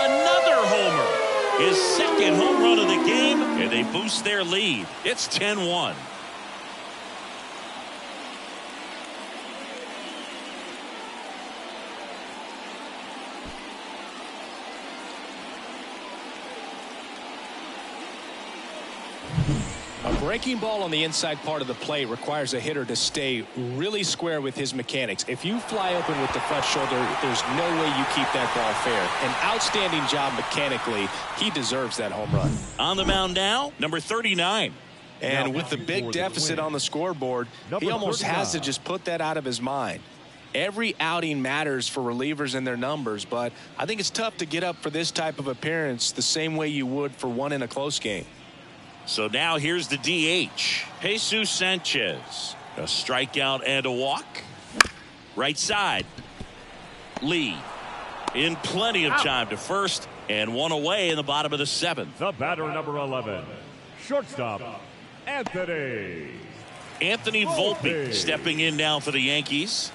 Another homer. His second home run of the game, and they boost their lead. It's 10-1. A breaking ball on the inside part of the plate requires a hitter to stay really square with his mechanics. If you fly open with the front shoulder, there's no way you keep that ball fair. An outstanding job mechanically. He deserves that home run. On the mound now, number 39. And with the big deficit on the scoreboard, he almost has to just put that out of his mind. Every outing matters for relievers and their numbers, but I think it's tough to get up for this type of appearance the same way you would for one in a close game. So now here's the DH, Jesus Sanchez. A strikeout and a walk. Right side. Lee in plenty of time to first, and one away in the bottom of the seventh. The batter, number 11, shortstop, Anthony Volpe stepping in now for the Yankees.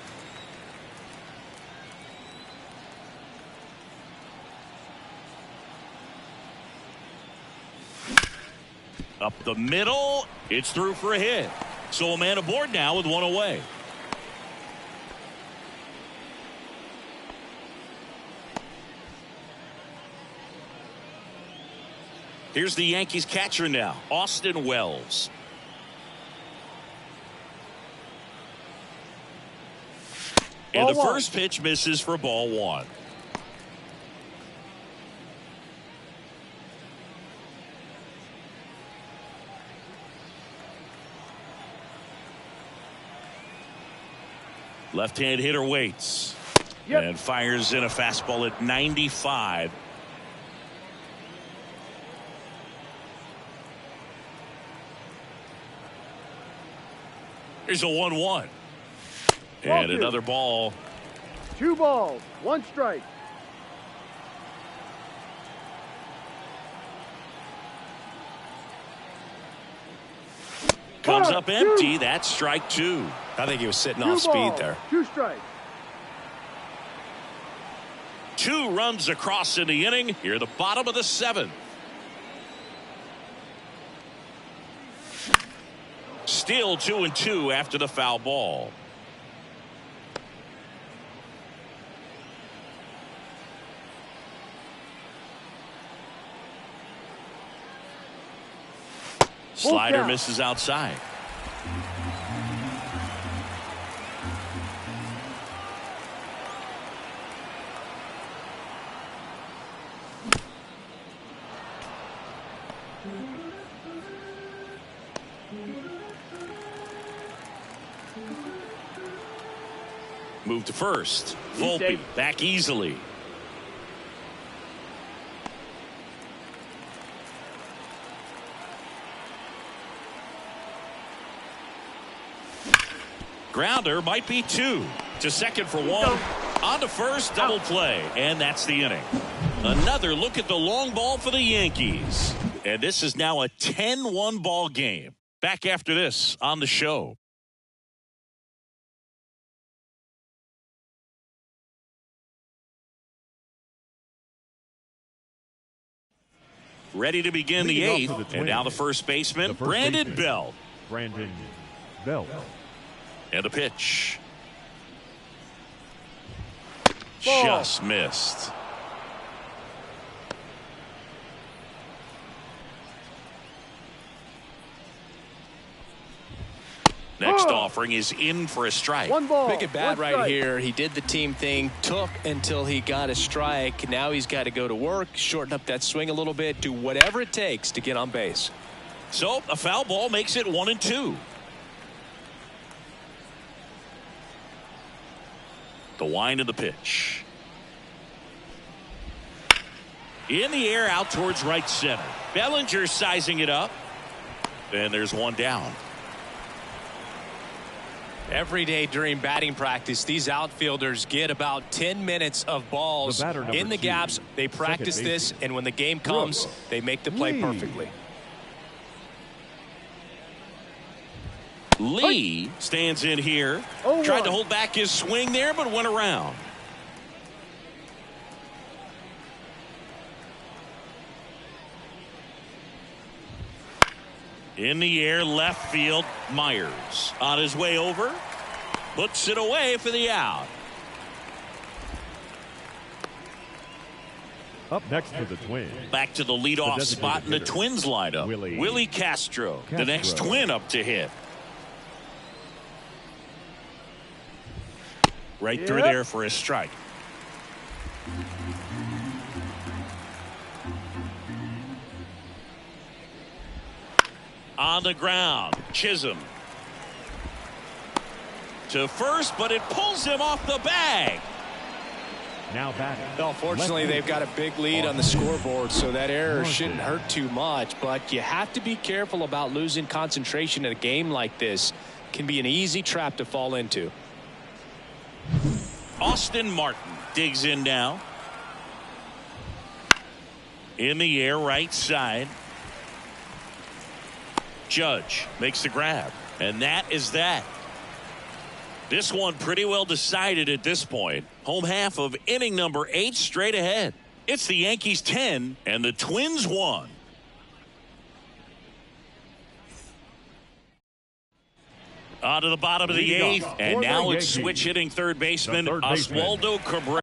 Up the middle, it's through for a hit. So a man aboard now with one away. Here's the Yankees catcher now, Austin Wells. And the first pitch misses for ball one. Left-hand hitter waits and fires in a fastball at 95. Here's a 1-1. And another ball. 2 balls, 1 strike. Comes up empty. That's strike 2. I think he was sitting off speed there. 2 strikes. 2 runs across in the inning. Here, the bottom of the 7th. Still 2-2 after the foul ball. Slider misses outside. Move to first. Volpe back easily. Grounder might be 2. To second for 1. On to first, double play. And that's the inning. Another look at the long ball for the Yankees. And this is now a 10-1 ball game. Back after this on the show. Ready to begin the 8th. And now the first baseman, Brandon Belt. Brandon Belt. And a pitch. Ball. Just missed. Next offering is in for a strike. 1 ball. Big at bat 1 right strike. here. He did the team thing, took until he got a strike. Now he's got to go to work, shorten up that swing a little bit, do whatever it takes to get on base. So a foul ball makes it 1-2. The wind of the pitch. In the air out towards right center. Bellinger sizing it up. And there's one down. Every day during batting practice, these outfielders get about 10 minutes of balls in the gaps. They practice this, and when the game comes, they make the play perfectly. Lee stands in here. Tried to hold back his swing there, but went around. In the air, left field, Myers. On his way over, puts it away for the out. Up next for the Twins. Back to the leadoff spot in the Twins lineup. Willie Castro, the next Twin up to hit. Right through there for a strike. On the ground, Chisholm. To first, but it pulls him off the bag. Now batting. Well, fortunately, they've got a big lead on the scoreboard, so that error shouldn't hurt too much. But you have to be careful about losing concentration in a game like this. It can be an easy trap to fall into. Austin Martin digs in now. In the air, right side. Judge makes the grab, and that is that. This one pretty well decided at this point. Home half of inning number 8 straight ahead. It's the Yankees 10 and the Twins 1. On to the bottom of the 8th, and now it's switch hitting third baseman Oswaldo Cabrera.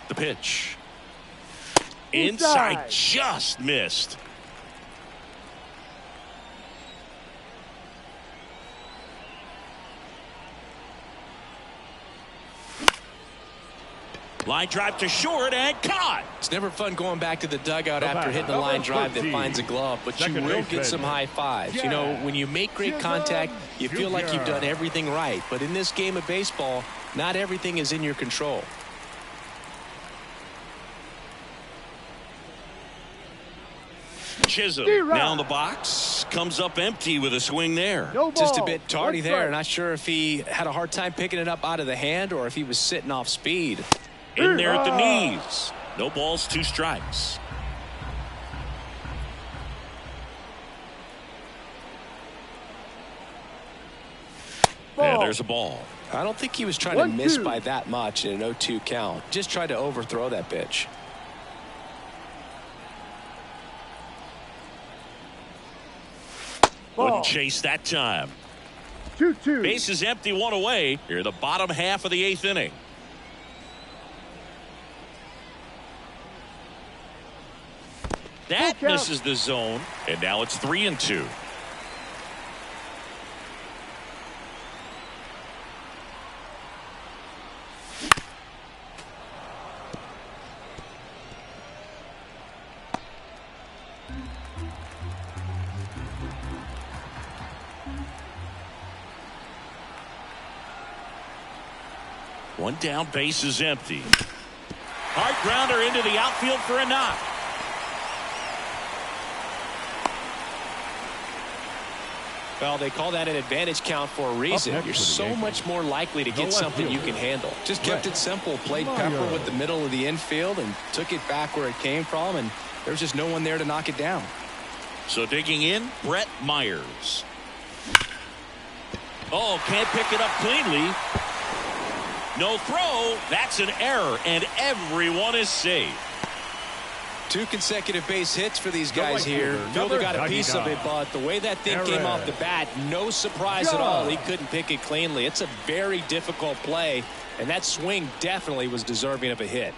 The pitch. Inside, just missed. Line drive to short and caught. It's never fun going back to the dugout after hitting a line drive that finds a glove, but you will get some high fives. You know, when you make great contact, you feel like you've done everything right. But in this game of baseball, not everything is in your control. Chisholm now in the box, comes up empty with a swing there. Just a bit tardy there. Not sure if he had a hard time picking it up out of the hand or if he was sitting off speed. In there at the knees. No balls, 2 strikes. And there's a ball. I don't think he was trying to miss by that much in an 0-2 count. Just tried to overthrow that pitch. Wouldn't chase that time. 2-2. Base is empty, 1 away. Here in the bottom half of the 8th inning. That misses the zone, and now it's 3-2. One down, base is empty. Hard grounder into the outfield for a knock. Well, they call that an advantage count for a reason. You're so much more likely to get something you can handle. Just kept it simple. Played Pepper with the middle of the infield and took it back where it came from, and there's just no one there to knock it down. So digging in, Brett Myers. Oh, can't pick it up cleanly. No throw. That's an error, and everyone is safe. 2 consecutive base hits for these guys here. Fielder got a piece of it, but the way that thing came off the bat, no surprise at all. He couldn't pick it cleanly. It's a very difficult play, and that swing definitely was deserving of a hit.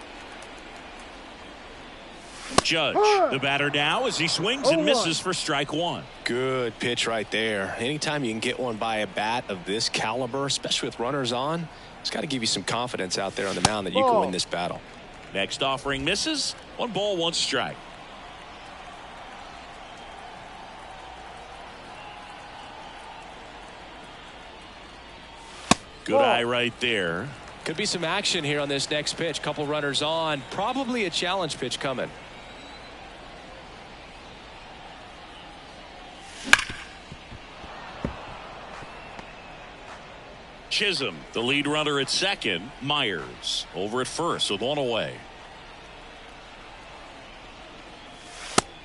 Judge, the batter now as he swings and misses for strike 1. Good pitch right there. Anytime you can get one by a bat of this caliber, especially with runners on, it's got to give you some confidence out there on the mound that you can win this battle. Next offering misses. 1 ball, 1 strike. Good eye right there. Could be some action here on this next pitch. Couple runners on. Probably a challenge pitch coming. Chisholm, the lead runner at second. Myers over at first with 1 away.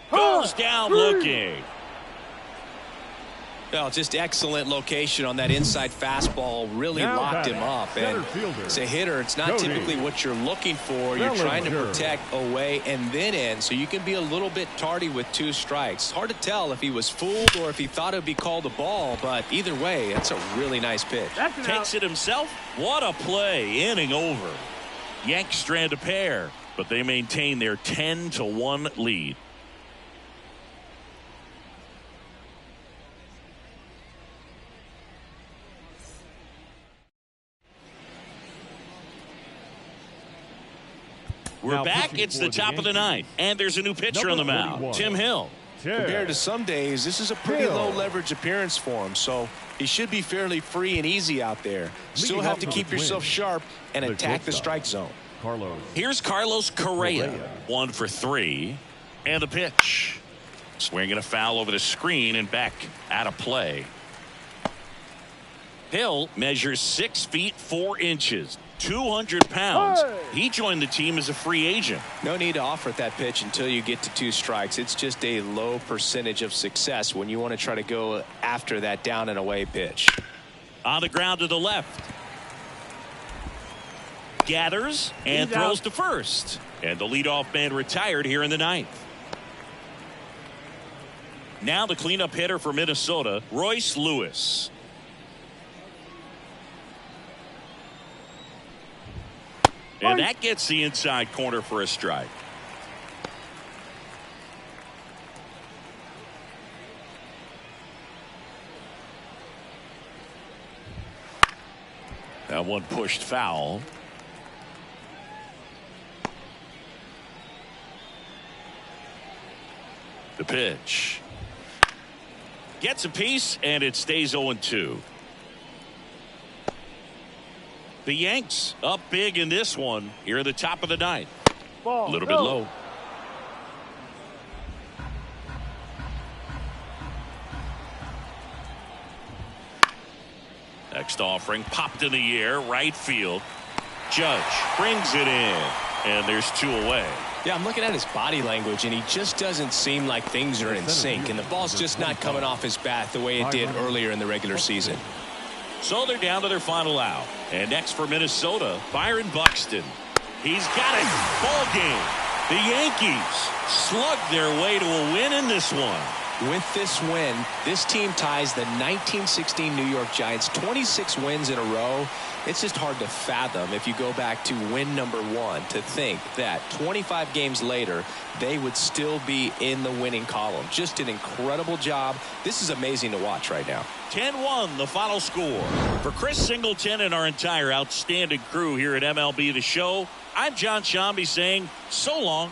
Goes down looking. Well, just excellent location on that inside fastball. Really Now locked batting, him up. center And fielder, as a hitter, it's not Cody typically what you're looking for. You're trying to Bellinger. protect away and then in, so you can be a little bit tardy with 2 strikes. Hard to tell if he was fooled or if he thought it would be called a ball, but either way, that's a really nice pitch. That's an out. Takes it himself. What a play. Inning over. Yanks strand a pair, but they maintain their 10-1 lead. We're Now back. pitching It's for the top of the Yankees, ninth, and there's a new pitcher on the number mound, 41. Tim Hill. Compared to some days, this is a pretty Hill. low leverage appearance for him, so he should be fairly free and easy out there. Still Leading have off to for keep the yourself Twins, sharp and the attack the shortstop. strike zone. Carlos. Here's Carlos Correa. Correa. 1 for 3. And the pitch. Swinging a foul over the screen and back out of play. Hill measures 6 feet 4 inches. 200 pounds. Hey! He joined the team as a free agent. No need to offer that pitch until you get to 2 strikes. It's just a low percentage of success when you want to try to go after that down and away pitch. On the ground to the left. Gathers and He's throws out. to first. And the leadoff man retired here in the 9th. Now the cleanup hitter for Minnesota, Royce Lewis. And that gets the inside corner for a strike. That one pushed foul. The pitch. Gets a piece, and it stays 0-2. The Yanks up big in this one here at the top of the 9th. Ball. A little bit Go. low. Next offering popped in the air, right field. Judge brings it in, and there's 2 away. Yeah, I'm looking at his body language, and he just doesn't seem like things are in sync, and the ball's just not coming off his bat the way it did earlier in the regular season. So they're down to their final out. And next for Minnesota, Byron Buxton. He's got it. Ball game. The Yankees slugged their way to a win in this one. With this win, this team ties the 1916 New York Giants 26 wins in a row. It's just hard to fathom if you go back to win number 1 to think that 25 games later they would still be in the winning column. Just an incredible job. This is amazing to watch right now. 10-1 the final score. For Chris Singleton and our entire outstanding crew here at MLB The Show, I'm John Shambi saying so long.